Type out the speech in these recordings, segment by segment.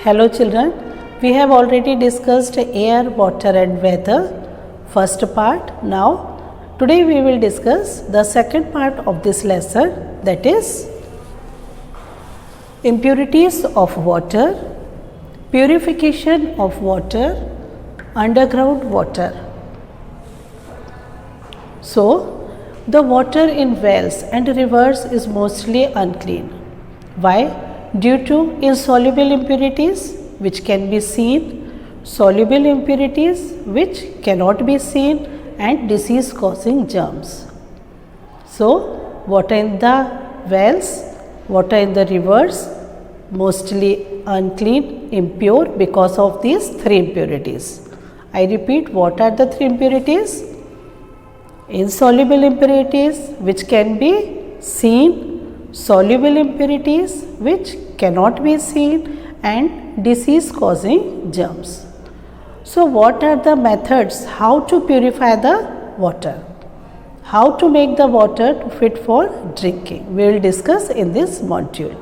Hello children, we have already discussed air, water and weather, first part. Now, today we will discuss the second part of this lesson, that is impurities of water, purification of water, underground water. So, the water in wells and rivers is mostly unclean. Why? Due to insoluble impurities which can be seen, soluble impurities which cannot be seen, and disease causing germs. So, water in the wells, water in the rivers, mostly unclean, impure because of these three impurities. I repeat, what are the three impurities? Insoluble impurities which can be seen, soluble impurities which cannot be seen, and disease causing germs. So, what are the methods how to purify the water? How to make the water fit for drinking? We will discuss in this module.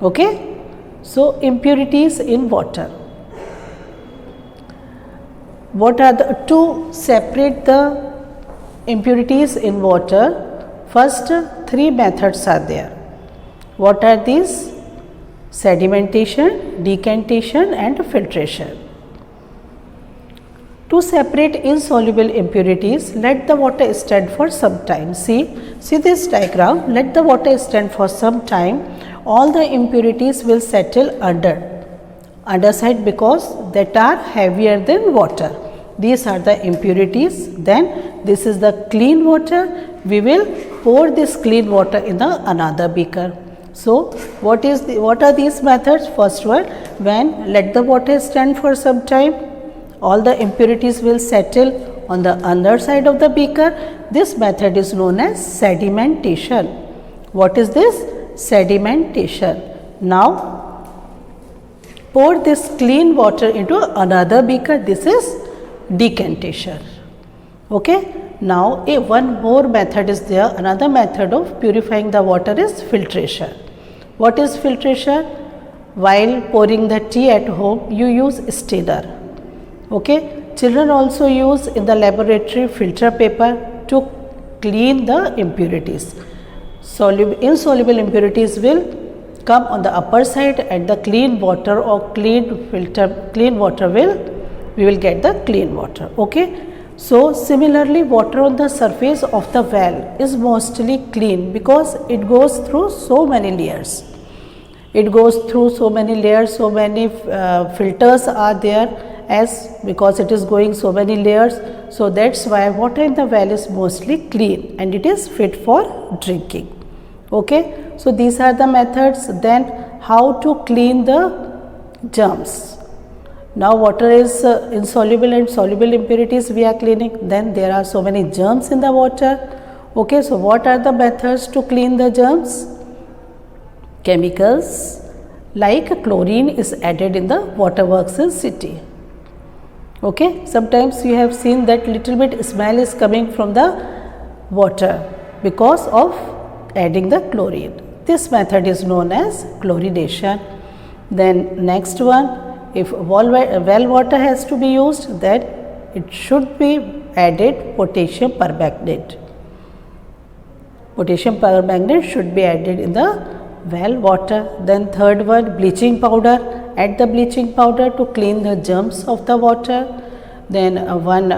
Okay? So, impurities in water. What are the to separate the impurities in water? First, three methods are there. What are these? Sedimentation, decantation and filtration. To separate insoluble impurities, let the water stand for some time. See this diagram, let the water stand for some time. All the impurities will settle underside because that are heavier than water. These are the impurities. Then this is the clean water. We will pour this clean water in another beaker. So, what are these methods? First one, when let the water stand for some time, all the impurities will settle on the underside of the beaker. This method is known as sedimentation. What is this? Sedimentation. Now, pour this clean water into another beaker. This is decantation. Okay. Now, one more method is there. Another method of purifying the water is filtration. What is filtration? While pouring the tea at home, you use strainer. Okay. Children also use in the laboratory filter paper to clean the impurities. Insoluble impurities will come on the upper side, and the clean water or clean water we will get the clean water. Okay. So, similarly, water on the surface of the well is mostly clean because it goes through so many layers. It goes through so many layers, so many filters are there because it is going so many layers. So, that is why water in the well is mostly clean and it is fit for drinking. Okay. So, these are the methods. Then, how to clean the germs? Now, water is insoluble and soluble impurities we are cleaning. Then there are so many germs in the water. Okay, so what are the methods to clean the germs? Chemicals like chlorine is added in the waterworks in city. Okay, sometimes you have seen that little bit smell is coming from the water because of adding the chlorine. This method is known as chlorination. Then next one, if well water has to be used, then it should be added potassium permanganate. Potassium permanganate should be added in the well water. Then third one, bleaching powder. Add the bleaching powder to clean the germs of the water. Then one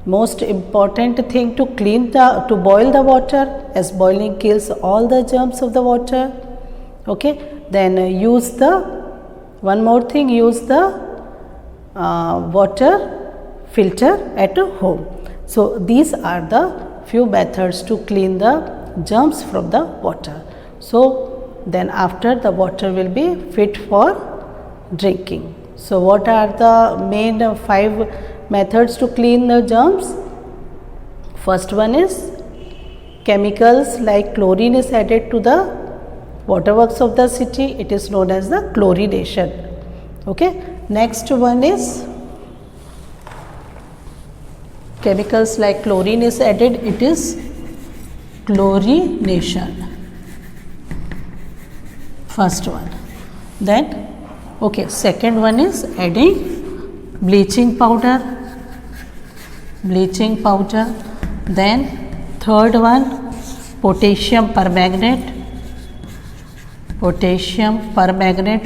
most important thing to boil the water, as boiling kills all the germs of the water. Okay. Then use the water filter at home. So, these are the few methods to clean the germs from the water. So, then after the water will be fit for drinking. So, what are the main 5 methods to clean the germs? First one is chemicals like chlorine is added to the waterworks of the city. It is known as the chlorination. Okay. Next one is chemicals like chlorine is added. It is chlorination. First one. Then Okay, second one is adding bleaching powder. Then third one, potassium permanganate.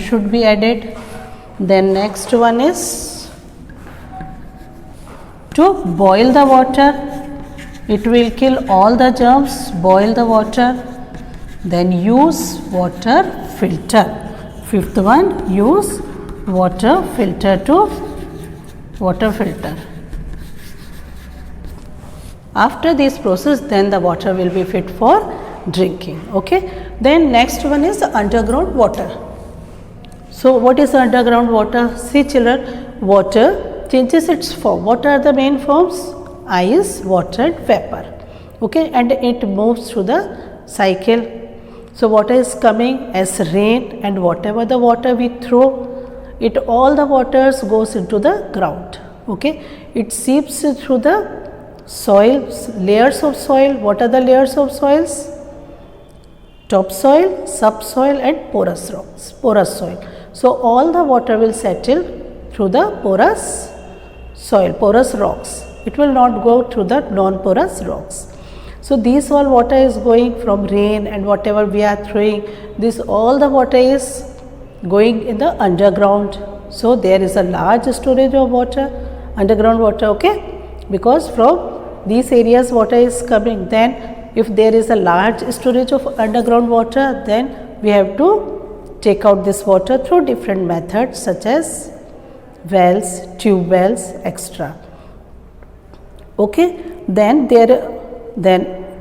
Should be added. Then next one is to boil the water. It will kill all the germs. Boil the water. Then use water filter. Fifth one, use water filter. After this process, then the water will be fit for drinking. Okay. Then next one is underground water. So what is underground water? See children, water changes its form. What are the main forms? Ice, water and vapor. Okay, and it moves through the cycle. So water is coming as rain, and whatever the water we throw, all the waters goes into the ground. Okay, it seeps through the soil, layers of soil. What are the layers of soils? Topsoil, subsoil and porous soil. So all the water will settle through the porous soil, porous rocks. It will not go through the non-porous rocks. So these all water is going from rain, and whatever we are throwing, this all the water is going in the underground. So there is a large storage of water, underground water. Okay, because from these areas water is coming. Then if there is a large storage of underground water, then we have to take out this water through different methods such as wells, tube wells, etc. Okay, then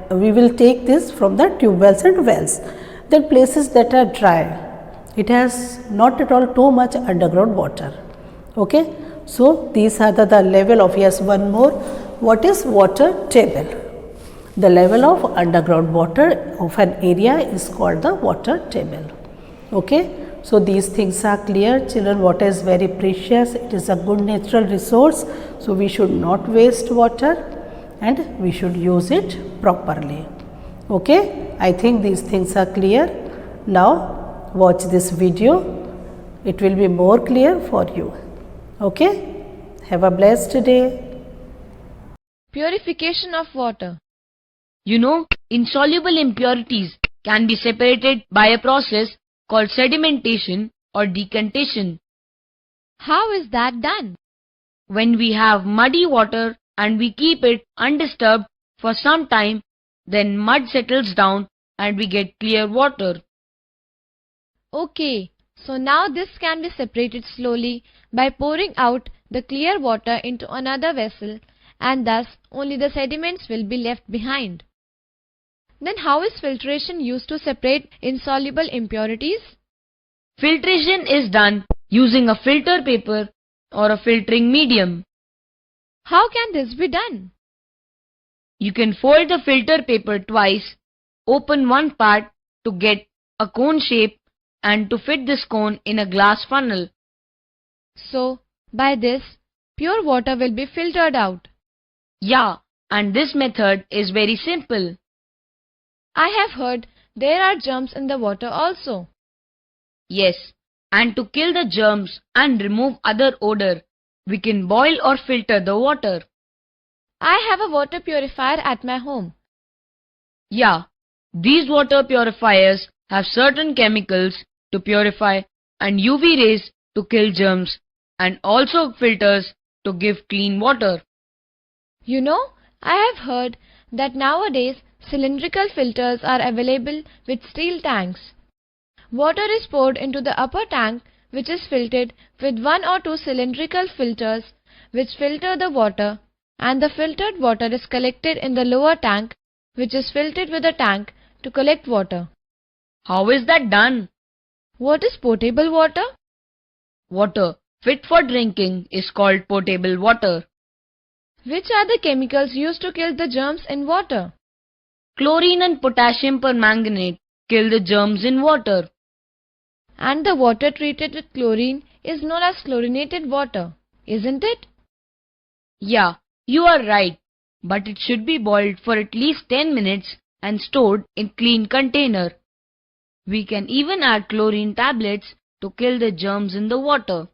we will take this from the tube wells and wells. Then places that are dry, it has not at all too much underground water. Okay, so these are the level of, yes, one more. What is water table? The level of underground water of an area is called the water table. Okay, so these things are clear. Children, water is very precious. It is a good natural resource. So we should not waste water and we should use it properly. Okay, I think these things are clear. Now watch this video. It will be more clear for you. Okay, have a blessed day. Purification of water. You know, insoluble impurities can be separated by a process called sedimentation or decantation. How is that done? When we have muddy water and we keep it undisturbed for some time, then mud settles down and we get clear water. Okay, so now this can be separated slowly by pouring out the clear water into another vessel, and thus only the sediments will be left behind. Then how is filtration used to separate insoluble impurities? Filtration is done using a filter paper or a filtering medium. How can this be done? You can fold the filter paper twice, open one part to get a cone shape and to fit this cone in a glass funnel. So, by this, pure water will be filtered out. Yeah, and this method is very simple. I have heard there are germs in the water also. Yes, and to kill the germs and remove other odor, we can boil or filter the water. I have a water purifier at my home. Yeah, these water purifiers have certain chemicals to purify and UV rays to kill germs and also filters to give clean water. You know, I have heard that nowadays cylindrical filters are available with steel tanks. Water is poured into the upper tank, which is filtered with one or two cylindrical filters which filter the water, and the filtered water is collected in the lower tank, which is filtered with a tank to collect water. How is that done? What is potable water? Water fit for drinking is called potable water. Which are the chemicals used to kill the germs in water? Chlorine and potassium permanganate kill the germs in water. And the water treated with chlorine is known as chlorinated water, isn't it? Yeah, you are right, but it should be boiled for at least 10 minutes and stored in clean container. We can even add chlorine tablets to kill the germs in the water.